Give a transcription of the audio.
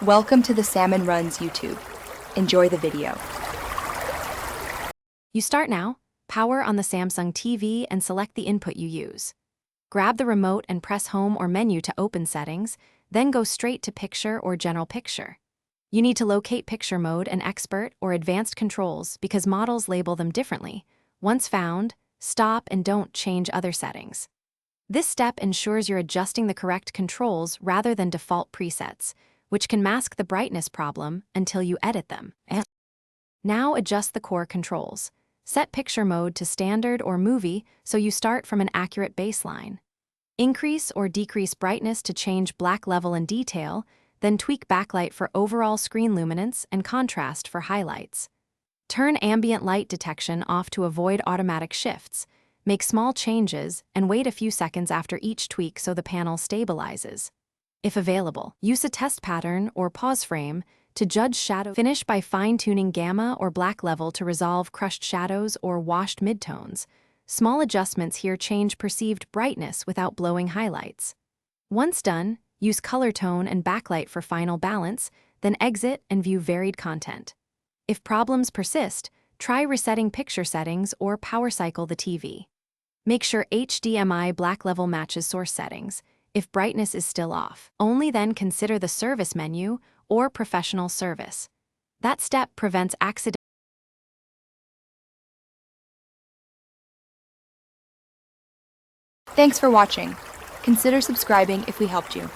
Welcome to the Salmon Runs YouTube. Enjoy the video. You start now, power on the Samsung TV and select the input you use. Grab the remote and press Home or Menu to open settings, then go straight to Picture or General Picture. You need to locate Picture Mode and Expert or Advanced Controls because models label them differently. Once found, stop and don't change other settings. This step ensures you're adjusting the correct controls rather than default presets, which can mask the brightness problem until you edit them. Now adjust the core controls. Set picture mode to standard or movie so you start from an accurate baseline. Increase or decrease brightness to change black level and detail, then tweak backlight for overall screen luminance and contrast for highlights. Turn ambient light detection off to avoid automatic shifts. Make small changes and wait a few seconds after each tweak so the panel stabilizes. If available, use a test pattern or pause frame to judge shadow. Finish by fine-tuning gamma or black level to resolve crushed shadows or washed midtones. Small adjustments here change perceived brightness without blowing highlights. Once done, use color tone and backlight for final balance, then exit and view varied content. If problems persist, try resetting picture settings or power cycle the TV. Make sure HDMI black level matches source settings. If brightness is still off, only then consider the service menu or professional service. That step prevents accidental. Thanks for watching. Consider subscribing if we helped you.